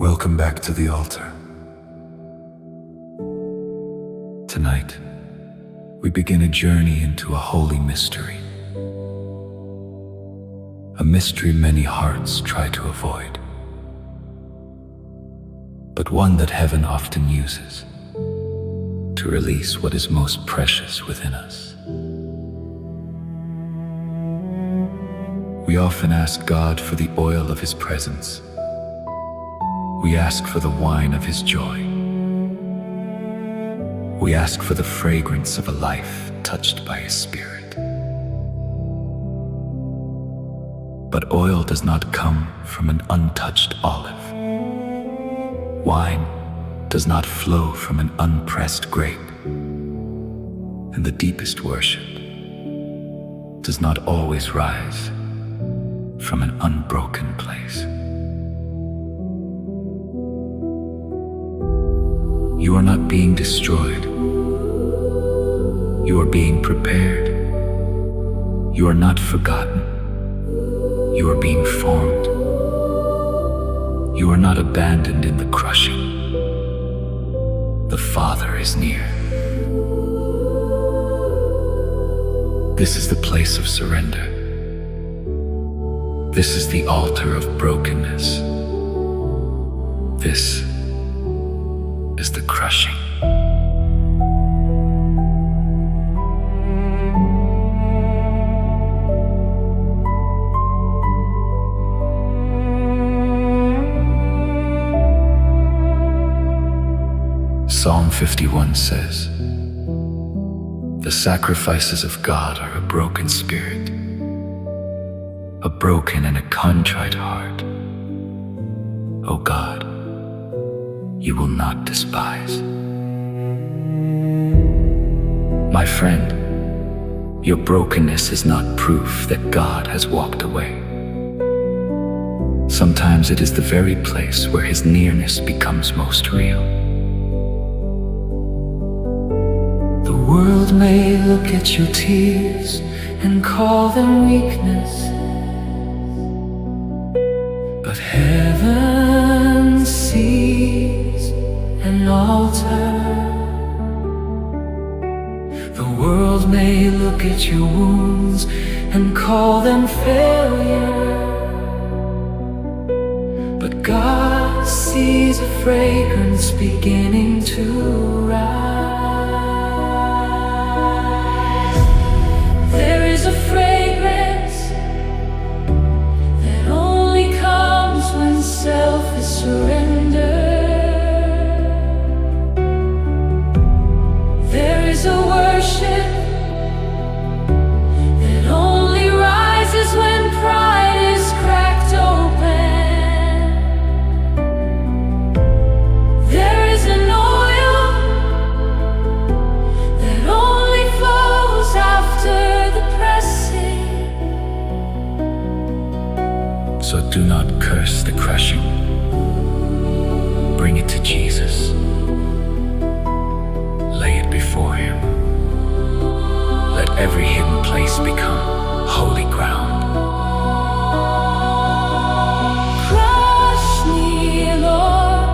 Welcome back to the altar. Tonight, we begin a journey into a holy mystery. A mystery many hearts try to avoid, but one that heaven often uses to release what is most precious within us. We often ask God for the oil of His presence. We ask for the wine of His joy. We ask for the fragrance of a life touched by His Spirit. But oil does not come from an untouched olive. Wine does not flow from an unpressed grape. And the deepest worship does not always rise from an unbroken place. You are not being destroyed. You are being prepared. You are not forgotten. You are being formed. You are not abandoned in the crushing. The Father is near. This is the place of surrender. This is the altar of brokenness. This is the crushing. Psalm 51 says, "The sacrifices of God are a broken spirit, a broken and a contrite heart. O God, you will not despise." My friend, your brokenness is not proof that God has walked away. Sometimes it is the very place where His nearness becomes most real. The world may look at your tears and call them weakness, but heaven sees an altar. The world may look at your wounds and call them failure, but God sees a fragrance beginning to rise. There is a fragrance that only comes when self is surrendered. There is a worship that only rises when pride is cracked open. There is an oil that only flows after the pressing. So do not curse the crushing. Bring it to Jesus. Lay it before Him. Let every hidden place become holy ground. Crush me, Lord,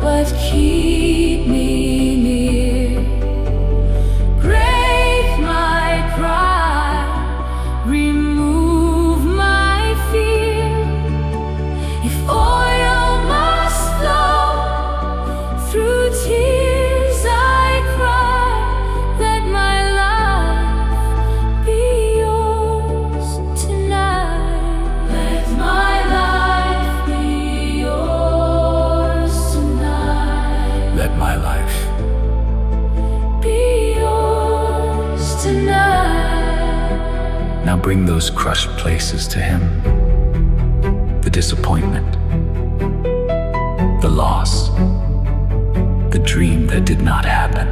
but keep me near. Break my pride, remove my fear. If oil must flow through tears I cry, let my life be yours tonight. Let my life be yours tonight. Let my life be yours tonight. Now bring those crushed places to Him. The disappointment, the loss, the dream that did not happen,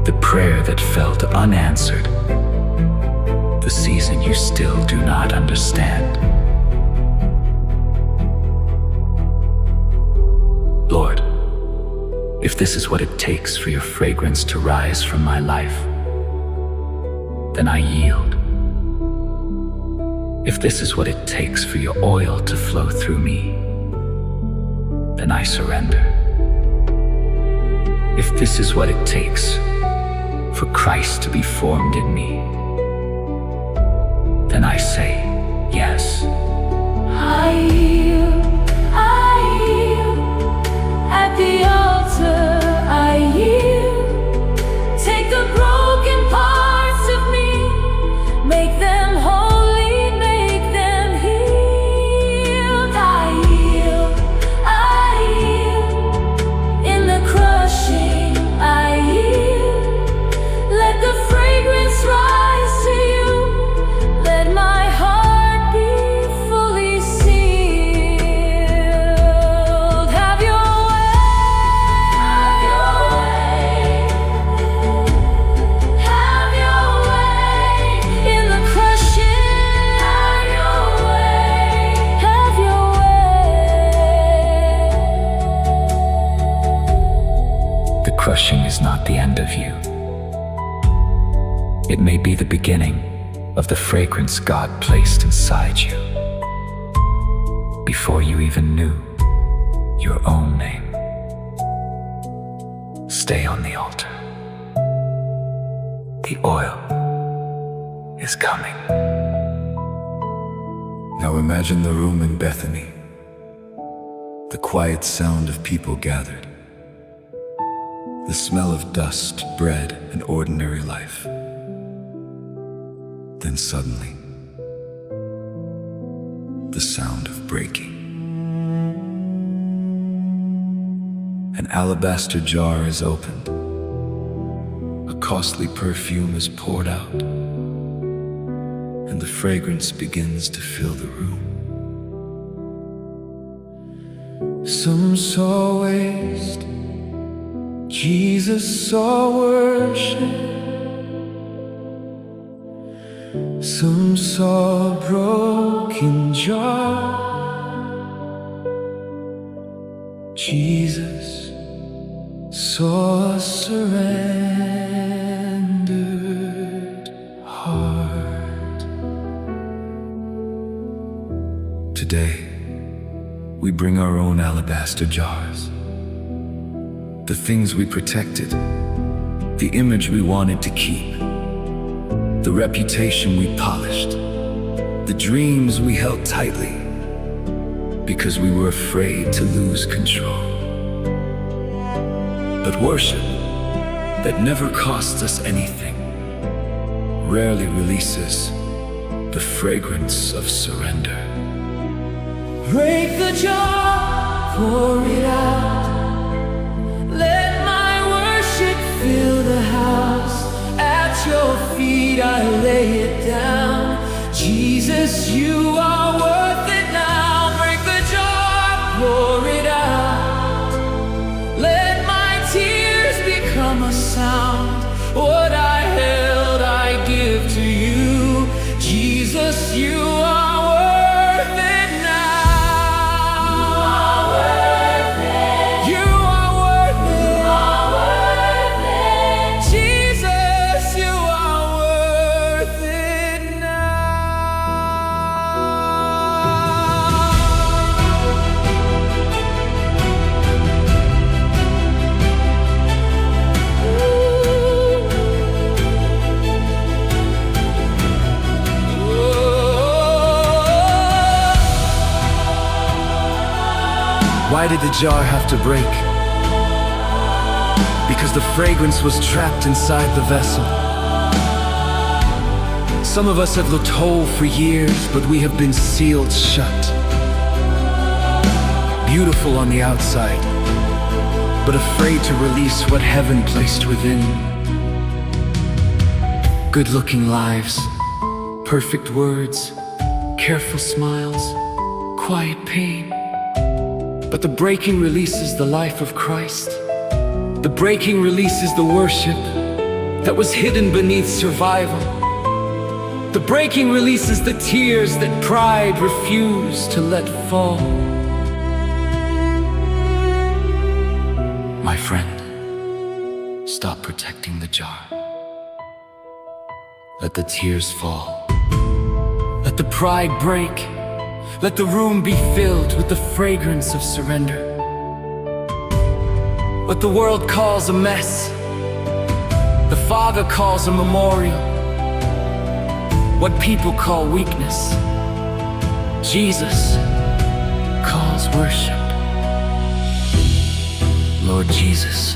the prayer that felt unanswered, the season you still do not understand. Lord, if this is what it takes for your fragrance to rise from my life, then I yield. If this is what it takes for your oil to flow through me, then I surrender. If this is what it takes for Christ to be formed in me, then I say yes. I yield at the altar. I yield. Take the broken parts of me, make them holy, make them healed. I yield in the crushing. I yield. Let the fragrance rise to you. Let my heart be fully sealed. Have your way. Have your way. Have your way in the crushing. Have your way. Have your way. The crushing is not the end of you. It may be the beginning of the fragrance God placed inside you before you even knew your own name. Stay on the altar. The oil is coming. Now imagine the room in Bethany, the quiet sound of people gathered, the smell of dust, bread, and ordinary life. Then suddenly, the sound of breaking. An alabaster jar is opened. A costly perfume is poured out, and the fragrance begins to fill the room. Some saw waste, Jesus saw worship. Some saw a broken jar. Jesus saw a surrendered heart. Today, we bring our own alabaster jars. The things we protected, the image we wanted to keep, the reputation we polished, the dreams we held tightly because we were afraid to lose control. But worship that never costs us anything rarely releases the fragrance of surrender. Break the jar, pour it out. Let my worship fill the house. At your feet I lay it down. Jesus, you are worth it now. Break the jar, pour it out. Let my tears become a sound. What I held I give to you. Jesus, you are worth it now. You are worth it. You are worth it. Jesus, you are worth it Why did the jar have to break? Because the fragrance was trapped inside the vessel. Some of us have looked whole for years, but we have been sealed shut. Beautiful on the outside, but afraid to release what heaven placed within. Good-looking lives, perfect words, careful smiles, quiet pain. But the breaking releases the life of Christ. The breaking releases the worship that was hidden beneath survival. The breaking releases the tears that pride refused to let fall. My friend, stop protecting the jar. Let the tears fall. Let the pride break. Let the room be filled with the fragrance of surrender. what the world calls a mess, the Father calls a memorial. What people call weakness, Jesus calls worship. Lord Jesus,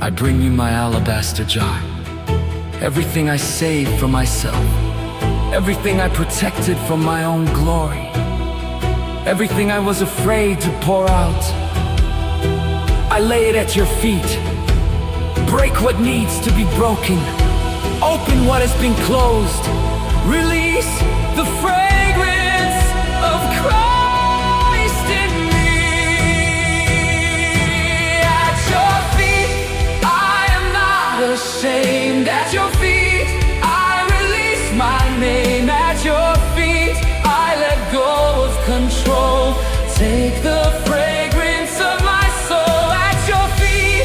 I bring you my alabaster jar. Everything I saved for myself, everything I protected from my own glory, everything I was afraid to pour out, I lay it at your feet. Break what needs to be broken, open what has been closed, release the fragrance of Christ in me. At your feet, I am not ashamed. At your feet, I release my name. At your feet, I let go of control. Take the fragrance of my soul. At your feet,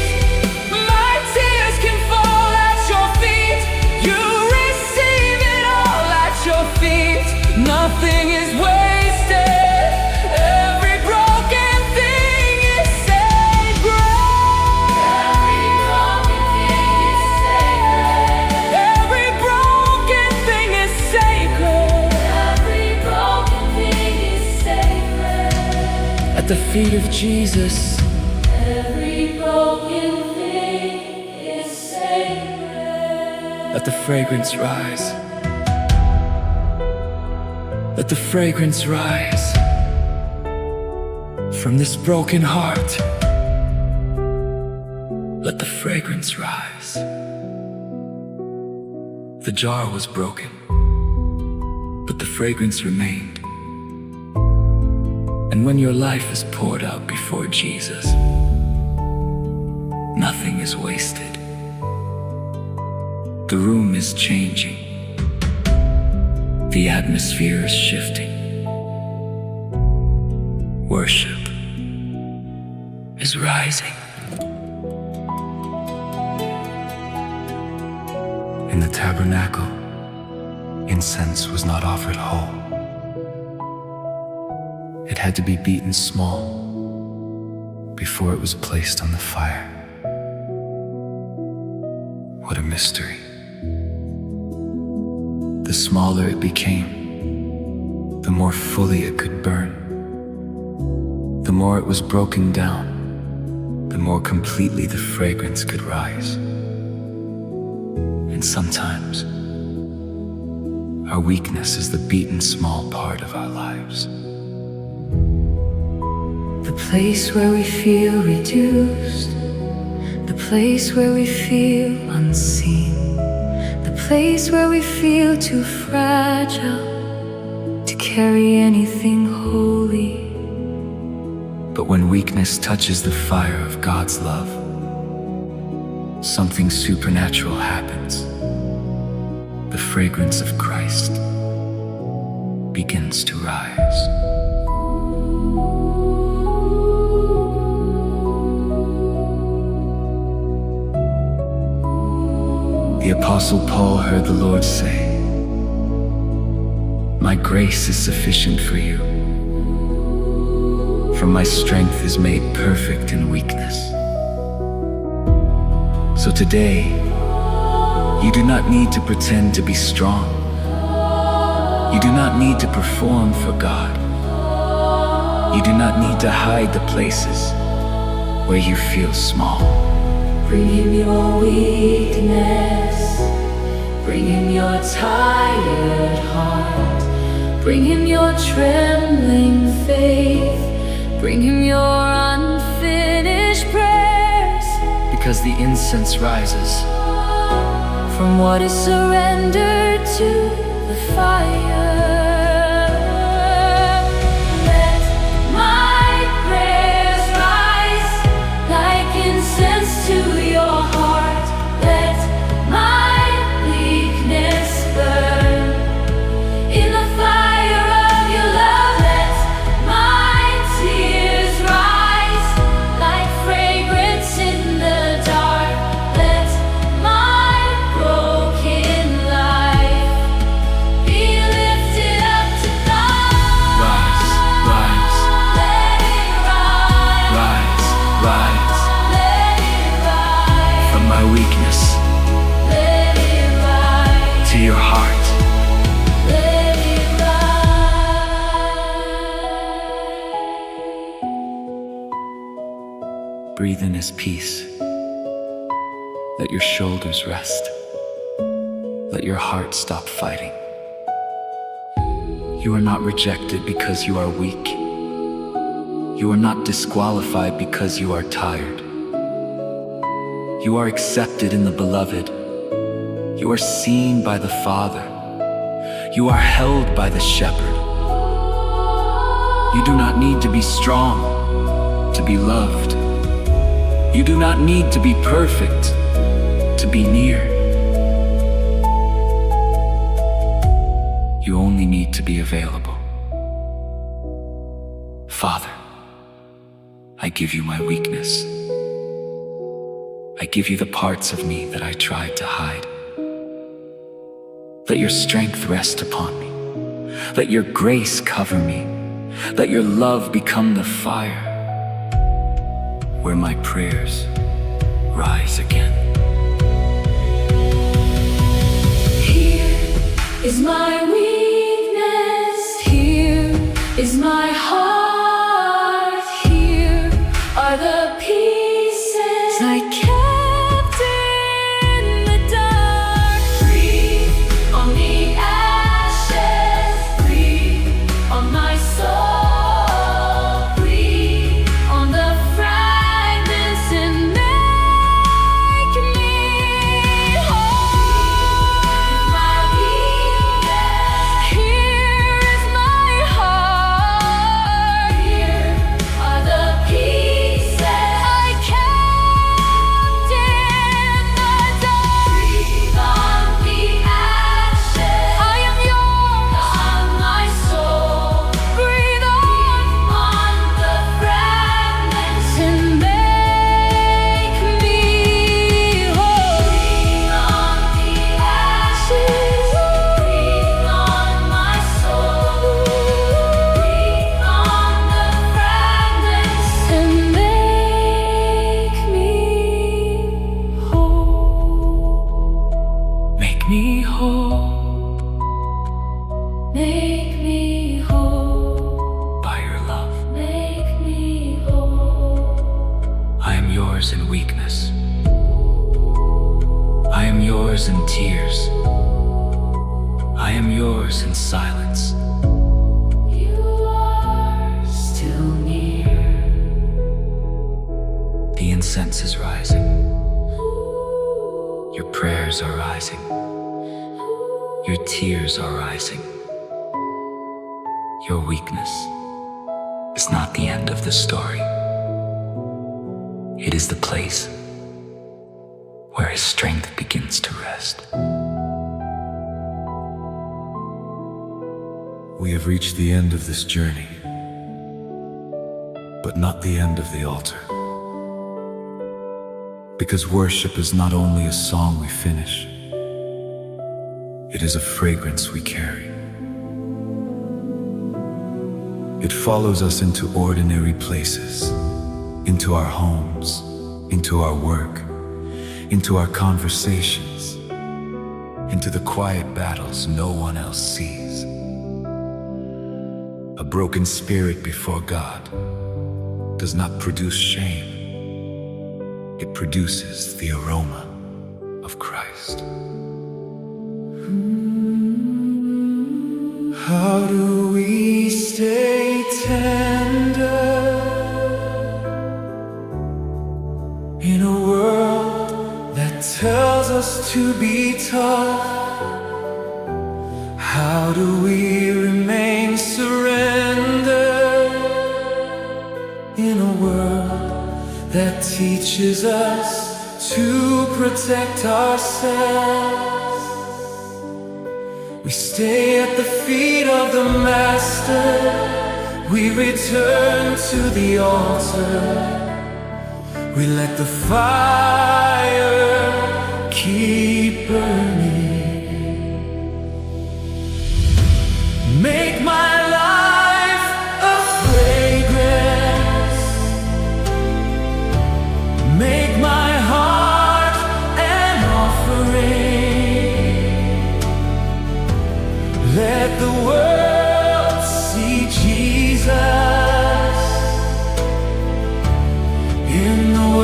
my tears can fall. At your feet, you receive it all. At your feet, nothing is wasted. Every broken thing is sacred. Every broken thing is sacred. Every broken thing is sacred. Every broken thing is sacred. At the feet of Jesus, every broken thing is sacred. Let the fragrance rise. Let the fragrance rise from this broken heart. Let the fragrance rise. The jar was broken, but the fragrance remained. And when your life is poured out before Jesus, nothing is wasted. The room is changing. The atmosphere is shifting. Worship is rising. In the tabernacle, incense was not offered whole. It had to be beaten small before it was placed on the fire. What a mystery. The smaller it became, the more fully it could burn. The more it was broken down, the more completely the fragrance could rise. And sometimes, our weakness is the beaten small part of our lives. The place where we feel reduced, the place where we feel unseen, the place where we feel too fragile to carry anything holy. But when weakness touches the fire of God's love, something supernatural happens. The fragrance of Christ begins to rise. The Apostle Paul heard the Lord say, "My grace is sufficient for you, for my strength is made perfect in weakness." So today, you do not need to pretend to be strong. You do not need to perform for God. You do not need to hide the places where you feel small. Bring him your weakness, bring him your tired heart, bring him your trembling faith, bring him your unfinished prayers. Because the incense rises From what is surrendered to the fire. Let my prayers rise like incense to your heart. Let my weakness burn in the fire of your love. Let my tears rise like fragrance in the dark. Let my broken life be Breathe in His peace. Let your shoulders rest. Let your heart stop fighting. You are not rejected because you are weak. You are not disqualified because you are tired. You are accepted in the Beloved. You are seen by the Father. You are held by the Shepherd. You do not need to be strong to be loved. You do not need to be perfect to be near. You only need to be available. Father, I give you my weakness. I give you the parts of me that I tried to hide. Let your strength rest upon me. Let your grace cover me. Let your love become the fire where my prayers rise again. Here is my weakness. Here is my heart. Here are the pieces I kept in the dark. Breathe on the ashes. Breathe on my soul. Breathe on the fragments and make me whole. My weakness. Here is my heart. Here are the pieces I kept in the dark. Breathe on the ashes. I am yours. On my soul. Breathe on the fragments and make me whole. Breathe on the ashes. Breathe on my soul. Breathe on the fragments and make me whole. Make me whole Make me whole. by your love. Make me whole. I am yours in weakness. I am yours in tears. I am yours in silence. You are still near. The incense is rising. Your prayers are rising. Your tears are rising. Your weakness is not the end of the story. It is the place where His strength begins to rest. We have reached the end of this journey, but not the end of the altar. Because worship is not only a song we finish, it is a fragrance we carry. It follows us into ordinary places, into our homes, into our work, into our conversations, into the quiet battles no one else sees. A broken spirit before God does not produce shame. It produces the aroma of Christ. How do we stay tender in a world that tells us to be tough? How do we remain surrendered in a world that teaches us to protect ourselves? We stay at the feet of the Master. We return to the altar. We let the fire keep burning. Make my life a fragrance. Make my heart an offering. Let the world see Jesus in the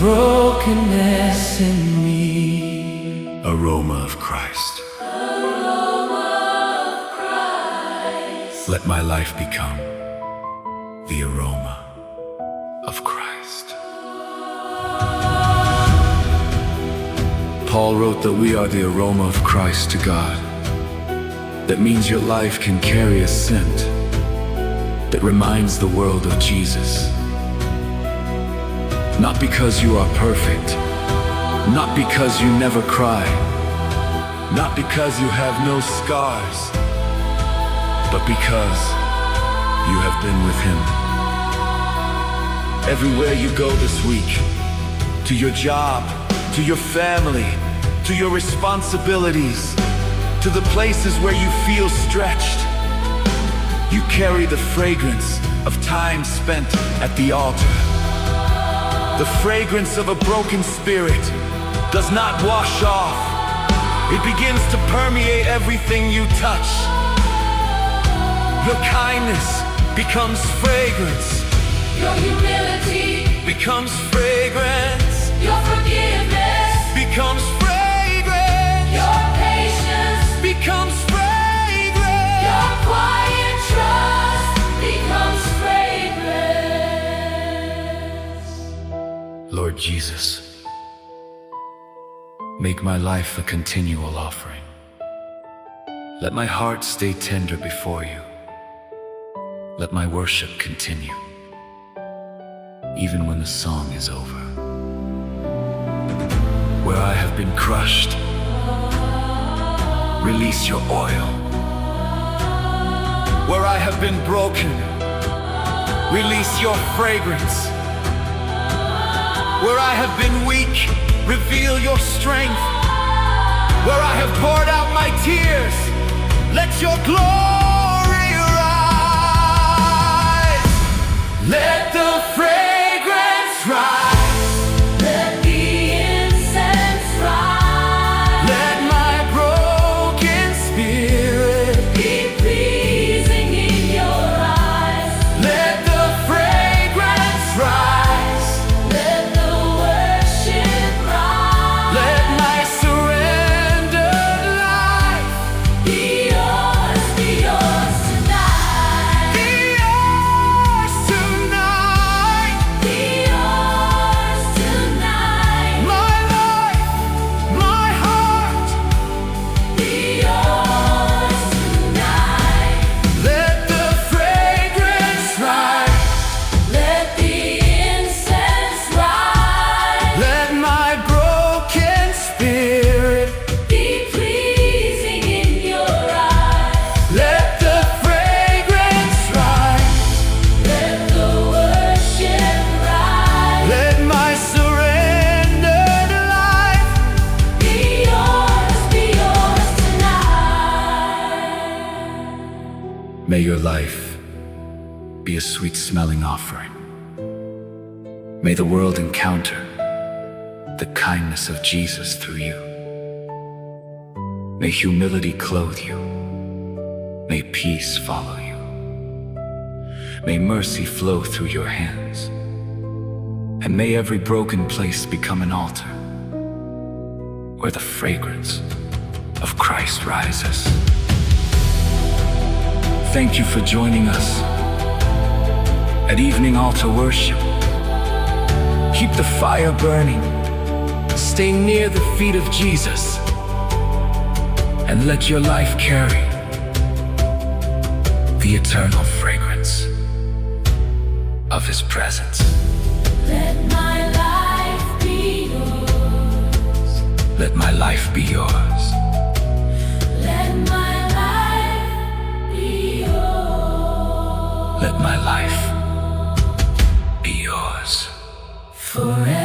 brokenness in me. Aroma of Christ. Let my life become the aroma of Christ. Paul wrote that we are the aroma of Christ to God. That means your life can carry a scent that reminds the world of Jesus. Not because you are perfect, not because you never cry, not because you have no scars, but because you have been with Him. Everywhere you go this week, to your job, to your family, to your responsibilities, to the places where you feel stretched, you carry the fragrance of time spent at the altar. The fragrance of a broken spirit does not wash off. It begins to permeate everything you touch. Your kindness becomes fragrance. Your humility Becomes fragrance. your forgiveness, Becomes fragrance. your patience, Becomes fragrance. your quiet trust becomes fragrance. Lord Jesus, make my life a continual offering. Let my heart stay tender before you. Let my worship continue, even when the song is over. Where I have been crushed, release your oil. Where I have been broken, release your fragrance. Where I have been weak, reveal your strength. Where I have poured out my tears, let your glory rise. Let the fragrance rise. Let the incense rise. Let my broken spirit Be pleasing in your eyes. let the fragrance rise. Let the worship rise. Let my surrendered life Be yours tonight. be yours tonight. Be yours tonight. My life, my heart, Be yours tonight. let the fragrance rise. Let the incense rise. Let my broken spirit Be pleasing in your eyes. let the fragrance rise. Let the worship rise. Let my surrendered life Be yours tonight. may your life be a sweet smelling offering. May the world encounter the kindness of Jesus through you. May humility clothe you. May peace follow you. May mercy flow through your hands. And may every broken place become an altar where the fragrance of Christ rises. Thank you for joining us at Evening Altar Worship. Keep the fire burning. Stay near the feet of Jesus. And let your life carry the eternal fragrance of His presence. Let my life be yours. Let my life be yours. Let my life be yours. Let my life be yours. Forever.